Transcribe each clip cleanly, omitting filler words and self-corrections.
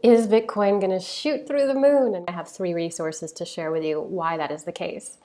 Is Bitcoin going to shoot through the moon? And I have 3 resources to share with you why that is the case.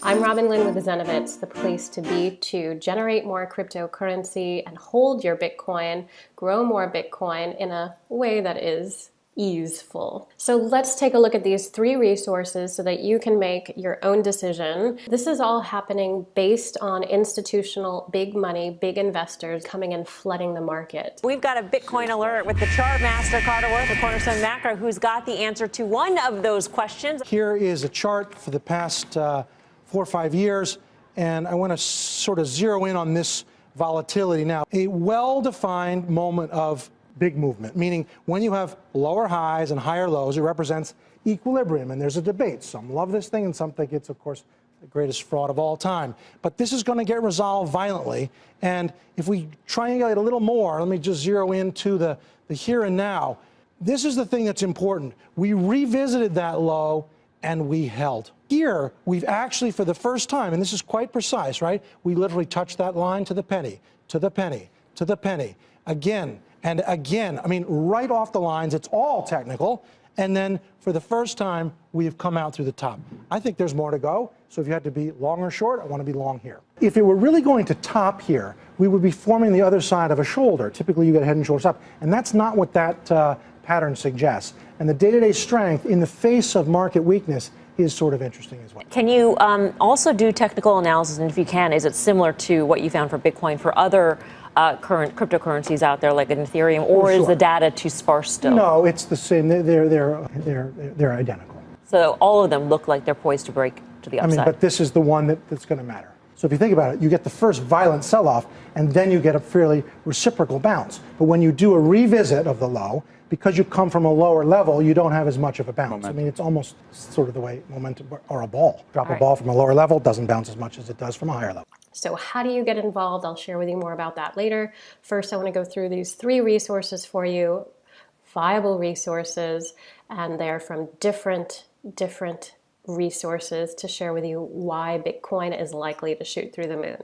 I'm Robin Lynn with Zenovitz, the place to be to generate more cryptocurrency and hold your Bitcoin, grow more Bitcoin in a way that is easeful. So let's take a look at these 3 resources so that you can make your own decision. This is all happening based on institutional big money, big investors coming and flooding the market. We've got a Bitcoin alert with the chart master, Carter Worth of Cornerstone Macro, who's got the answer to one of those questions. Here is a chart for the past 4 or 5 years, and I want to sort of zero in on this volatility now. A well-defined moment of big movement, meaning when you have lower highs and higher lows, it represents equilibrium, and there's a debate. Some love this thing, and some think it's, of course, the greatest fraud of all time. But this is going to get resolved violently, and if we triangulate a little more, let me just zero into the here and now. This is the thing that's important. We revisited that low, and we held. Here, we've actually, for the first time, and this is quite precise, right? We literally touched that line to the penny, to the penny, to the penny, again and again. I mean, right off the lines, it's all technical. And then, for the first time, we have come out through the top. I think there's more to go. So if you had to be long or short, I want to be long here. If it were really going to top here, we would be forming the other side of a shoulder. Typically, you get head and shoulders up. And that's not what that pattern suggests. And the day-to-day strength in the face of market weakness is sort of interesting as well. Can you also do technical analysis? And if you can, is it similar to what you found for Bitcoin for other current cryptocurrencies out there, like an Ethereum, or is the data too sparse still? No, it's the same. They're identical. So all of them look like they're poised to break to the upside. I mean, but this is the one that's going to matter. So if you think about it, you get the first violent sell-off, and then you get a fairly reciprocal bounce. But when you do a revisit of the low, because you come from a lower level, you don't have as much of a bounce. Momentum. I mean, it's almost sort of the way momentum, or a ball. Drop a ball from a lower level, doesn't bounce as much as it does from a higher level. So how do you get involved? I'll share with you more about that later. First, I want to go through these 3 resources for you, viable resources, and they're from different resources to share with you why Bitcoin is likely to shoot through the moon.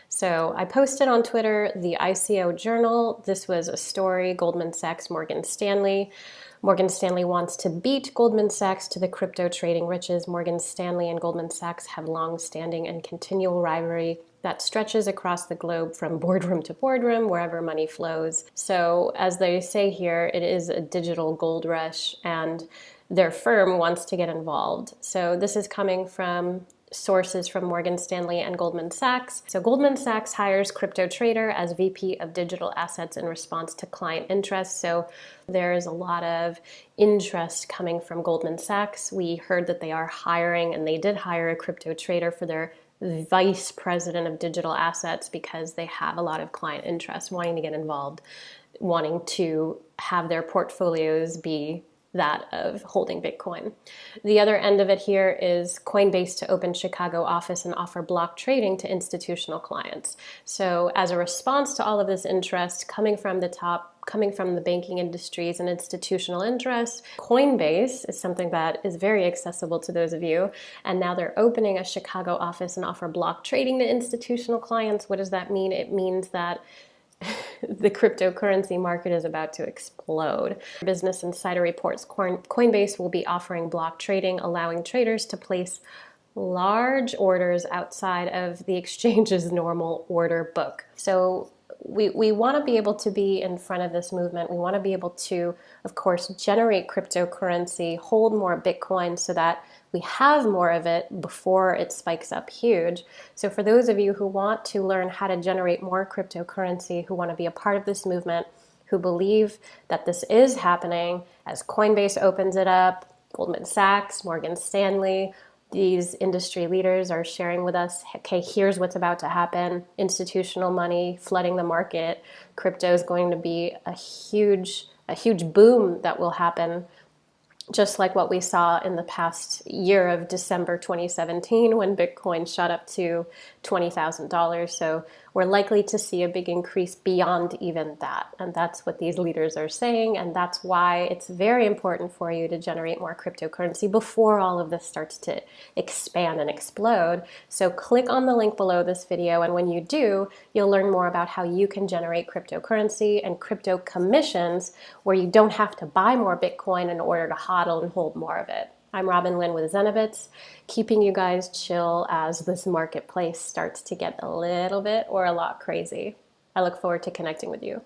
So I posted on Twitter the ICO journal. This was a story, Goldman Sachs, Morgan Stanley. Morgan Stanley wants to beat Goldman Sachs to the crypto trading riches. Morgan Stanley and Goldman Sachs have long-standing and continual rivalry that stretches across the globe from boardroom to boardroom, wherever money flows. So as they say here, it is a digital gold rush, and their firm wants to get involved. So this is coming from sources from Morgan Stanley and Goldman Sachs. So Goldman Sachs hires crypto trader as VP of digital assets in response to client interest. So there is a lot of interest coming from Goldman Sachs. We heard that they are hiring, and they did hire a crypto trader for their vice president of digital assets because they have a lot of client interest wanting to get involved, wanting to have their portfolios be that of holding Bitcoin. The other end of it here is Coinbase to open Chicago office and offer block trading to institutional clients. So as a response to all of this interest coming from the top, coming from the banking industries and institutional interests, Coinbase is something that is very accessible to those of you. And now they're opening a Chicago office and offer block trading to institutional clients. What does that mean? It means that the cryptocurrency market is about to explode. Business Insider reports Coinbase will be offering block trading, allowing traders to place large orders outside of the exchange's normal order book. So we want to be able to be in front of this movement. We want to be able to, of course, generate cryptocurrency, hold more Bitcoin so that we have more of it before it spikes up huge. So for those of you who want to learn how to generate more cryptocurrency, who want to be a part of this movement, who believe that this is happening as Coinbase opens it up, Goldman Sachs, Morgan Stanley, these industry leaders are sharing with us, okay, here's what's about to happen. Institutional money flooding the market. Crypto is going to be a huge boom that will happen, just like what we saw in the past year of December 2017 when Bitcoin shot up to $20,000. So we're likely to see a big increase beyond even that. And that's what these leaders are saying. And that's why it's very important for you to generate more cryptocurrency before all of this starts to expand and explode. So click on the link below this video. And when you do, you'll learn more about how you can generate cryptocurrency and crypto commissions where you don't have to buy more Bitcoin in order to hodl and hold more of it. I'm Robin Lynn with Zenovitz, keeping you guys chill as this marketplace starts to get a little bit or a lot crazy. I look forward to connecting with you.